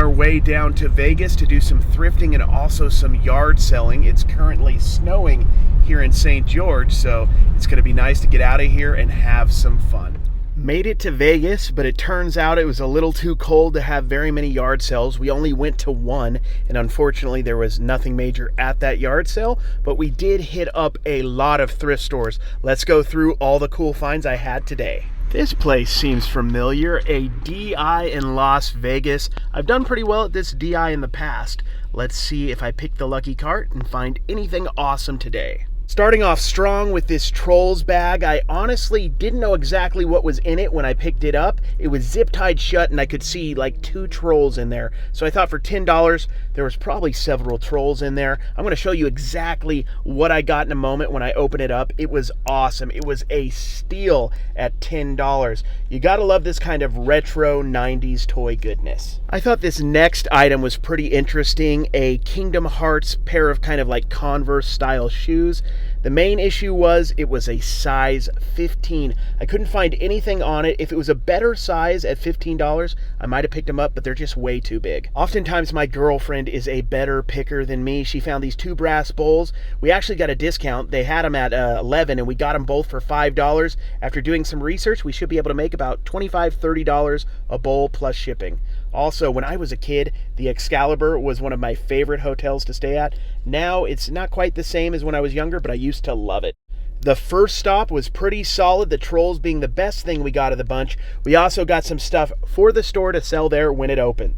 our way down to Vegas to do some thrifting and also some yard selling. It's currently snowing here in St. George, so it's going to be nice to get out of here and have some fun. Made it to Vegas, but it turns out it was a little too cold to have very many yard sales. We only went to one, and unfortunately there was nothing major at that yard sale, but we did hit up a lot of thrift stores. Let's go through all the cool finds I had today. This place seems familiar, a DI in Las Vegas. I've done pretty well at this DI in the past. Let's see if I pick the lucky cart and find anything awesome today. Starting off strong with this Trolls bag. I honestly didn't know exactly what was in it when I picked it up. It was zip tied shut and I could see like 2 trolls in there. So I thought for $10, there was probably several trolls in there. I'm going to show you exactly what I got in a moment when I open it up. It was awesome. It was a steal at $10. You got to love this kind of retro 90s toy goodness. I thought this next item was pretty interesting. A Kingdom Hearts pair of kind of like Converse style shoes. The main issue was it was a size 15. I couldn't find anything on it. If it was a better size at $15, I might have picked them up, but they're just way too big. Oftentimes my girlfriend is a better picker than me. She found these 2 brass bowls. We actually got a discount. They had them at 11 and we got them both for $5. After doing some research, we should be able to make about $25, $30 a bowl plus shipping. Also, when I was a kid, the Excalibur was one of my favorite hotels to stay at. Now, it's not quite the same as when I was younger, but I used to love it. The first stop was pretty solid, the Trolls being the best thing we got of the bunch. We also got some stuff for the store to sell there when it opened.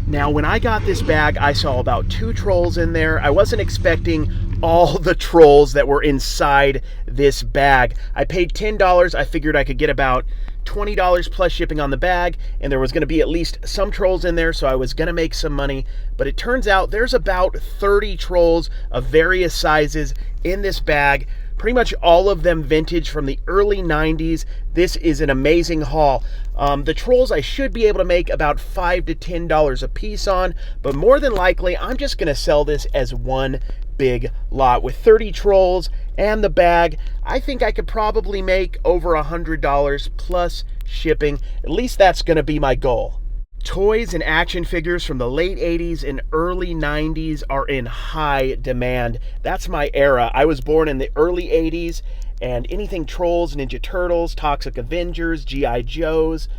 Now, when I got this bag, I saw about 2 trolls in there. I wasn't expecting all the trolls that were inside this bag. I paid $10. I figured I could get about $20 plus shipping on the bag, and there was going to be at least some trolls in there, so I was going to make some money. But it turns out there's about 30 trolls of various sizes in this bag. Pretty much all of them vintage from the early 90s. This is an amazing haul. The trolls I should be able to make about $5 to $10 a piece on, but more than likely I'm just going to sell this as one big lot. With 30 trolls and the bag, I think I could probably make over $100 plus shipping. At least that's going to be my goal. Toys and action figures from the late 80s and early 90s are in high demand. That's my era. I was born in the early 80s, and anything Trolls, Ninja Turtles, Toxic Avengers, G.I. Joes,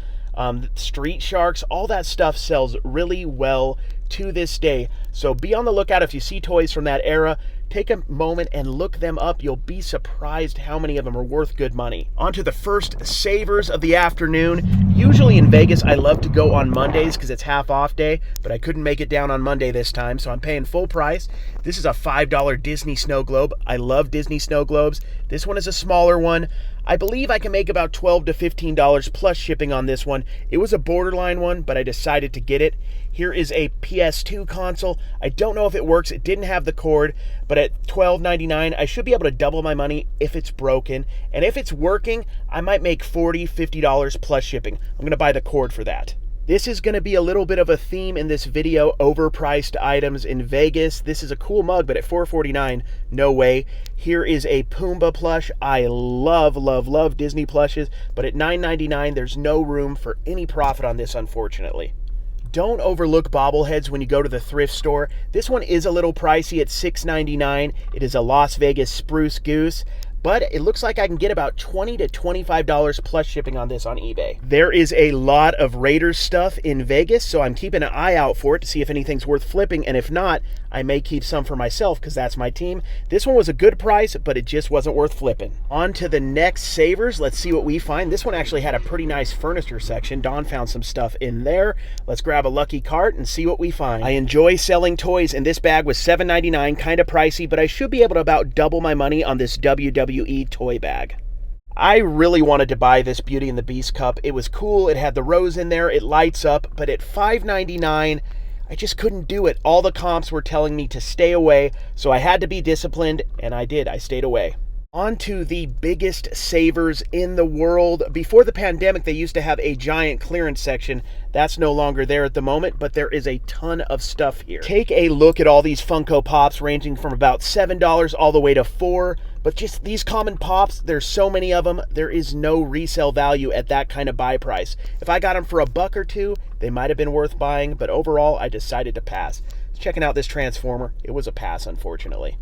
Street Sharks, all that stuff sells really well to this day. So be on the lookout if you see toys from that era. Take a moment and look them up. You'll be surprised how many of them are worth good money. On to the first savers of the afternoon. Usually in Vegas, I love to go on Mondays because it's half off day, but I couldn't make it down on Monday this time, so I'm paying full price. This is a $5 Disney snow globe. I love Disney snow globes. This one is a smaller one. I believe I can make about $12 to $15 plus shipping on this one. It was a borderline one, but I decided to get it. Here is a PS2 console. I don't know if it works. It didn't have the cord, but at $12.99, I should be able to double my money if it's broken. And if it's working, I might make $40, $50 plus shipping. I'm going to buy the cord for that. This is going to be a little bit of a theme in this video, overpriced items in Vegas. This is a cool mug, but at $4.49, no way. Here is a Pumbaa plush. I love, love, love Disney plushes, but at $9.99, there's no room for any profit on this, unfortunately. Don't overlook bobbleheads when you go to the thrift store. This one is a little pricey at $6.99. It is a Las Vegas spruce goose, but it looks like I can get about $20 to $25 plus shipping on this on eBay. There is a lot of Raiders stuff in Vegas, so I'm keeping an eye out for it to see if anything's worth flipping, and if not, I may keep some for myself because that's my team. This one was a good price, but it just wasn't worth flipping. On to the next savers. Let's see what we find. This one actually had a pretty nice furniture section. Don found some stuff in there. Let's grab a lucky cart and see what we find. I enjoy selling toys, and this bag was $7.99, kind of pricey, but I should be able to about double my money on this WWE toy bag. I really wanted to buy this Beauty and the Beast cup. It was cool. It had the rose in there. It lights up, but at $5.99, I just couldn't do it. All the comps were telling me to stay away, so I had to be disciplined, and I did. I stayed away. On to the biggest savers in the world. Before the pandemic, they used to have a giant clearance section. That's no longer there at the moment, but there is a ton of stuff here. Take a look at all these Funko Pops ranging from about $7 all the way to $4. But just these common pops, there's so many of them, there is no resale value at that kind of buy price. If I got them for $1 or $2, they might have been worth buying, but overall, I decided to pass. Checking out this Transformer, it was a pass, unfortunately.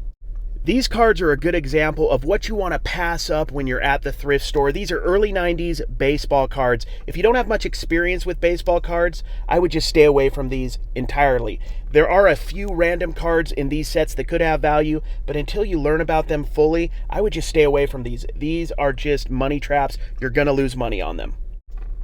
These cards are a good example of what you want to pass up when you're at the thrift store. These are early 90s baseball cards. If you don't have much experience with baseball cards, I would just stay away from these entirely. There are a few random cards in these sets that could have value, but until you learn about them fully, I would just stay away from these. These are just money traps. You're going to lose money on them.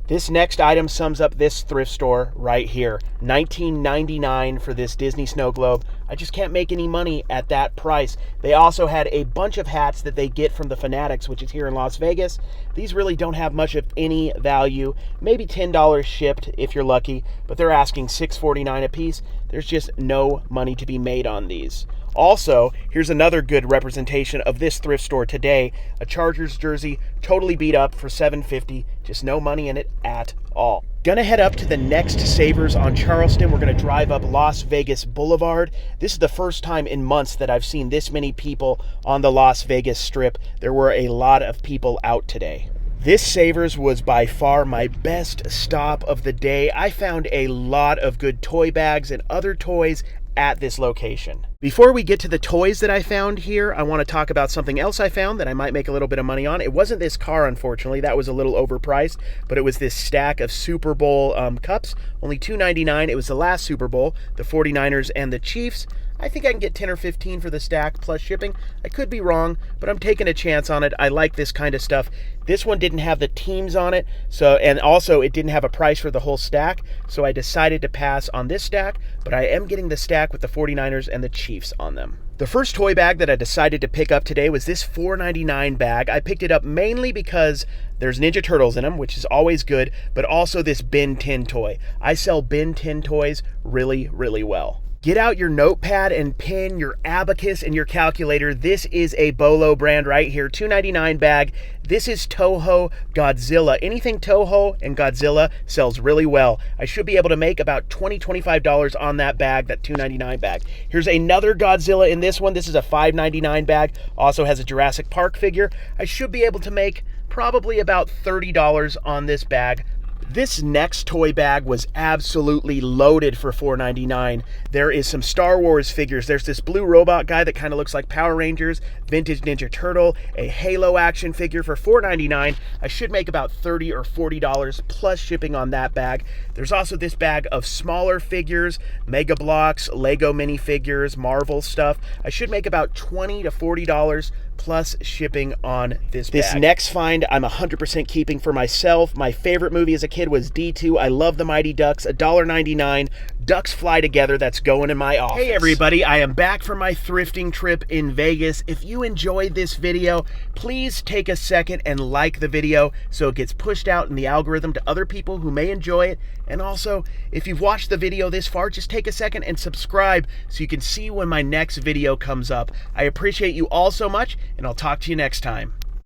This next item sums up this thrift store right here. $19.99 for this Disney snow globe. I just can't make any money at that price. They also had a bunch of hats that they get from the Fanatics, which is here in Las Vegas. These really don't have much of any value. Maybe $10 shipped if you're lucky, but they're asking $6.49 a piece. There's just no money to be made on these. Also, here's another good representation of this thrift store today. A Chargers jersey, totally beat up for $7.50. Just no money in it at all. Gonna head up to the next Savers on Charleston. We're gonna drive up Las Vegas Boulevard. This is the first time in months that I've seen this many people on the Las Vegas Strip. There were a lot of people out today. This Savers was by far my best stop of the day. I found a lot of good toy bags and other toys at this location. Before we get to the toys that I found here, I want to talk about something else I found that I might make a little bit of money on. It wasn't this car, unfortunately. That was a little overpriced, but it was this stack of Super Bowl cups. Only $2.99. It was the last Super Bowl, the 49ers and the Chiefs. I think I can get 10 or 15 for the stack plus shipping. I could be wrong, but I'm taking a chance on it. I like this kind of stuff. This one didn't have the teams on it, and also it didn't have a price for the whole stack, so I decided to pass on this stack, but I am getting the stack with the 49ers and the Chiefs on them. The first toy bag that I decided to pick up today was this $4.99 bag. I picked it up mainly because there's Ninja Turtles in them, which is always good, but also this Ben 10 toy. I sell Ben 10 toys really, really well. Get out your notepad and pen, your abacus, and your calculator. This is a Bolo brand right here, $2.99 bag. This is Toho Godzilla. Anything Toho and Godzilla sells really well. I should be able to make about $20, $25 on that bag, that $2.99 bag. Here's another Godzilla in this one. This is a $5.99 bag. Also has a Jurassic Park figure. I should be able to make probably about $30 on this bag. This next toy bag was absolutely loaded for $4.99. There is some Star Wars figures. There's this blue robot guy that kind of looks like Power Rangers, vintage Ninja Turtle, a Halo action figure for $4.99. I should make about $30 or $40 plus shipping on that bag. There's also this bag of smaller figures, Mega Blocks, Lego minifigures, Marvel stuff. I should make about $20 to $40 plus shipping on this bag. This next find I'm 100% keeping for myself. My favorite movie as a kid was D2. I love the Mighty Ducks, $1.99. Ducks Fly Together, that's going in my office. Hey everybody, I am back from my thrifting trip in Vegas. If you enjoyed this video, please take a second and like the video so it gets pushed out in the algorithm to other people who may enjoy it. And also, if you've watched the video this far, just take a second and subscribe so you can see when my next video comes up. I appreciate you all so much, and I'll talk to you next time.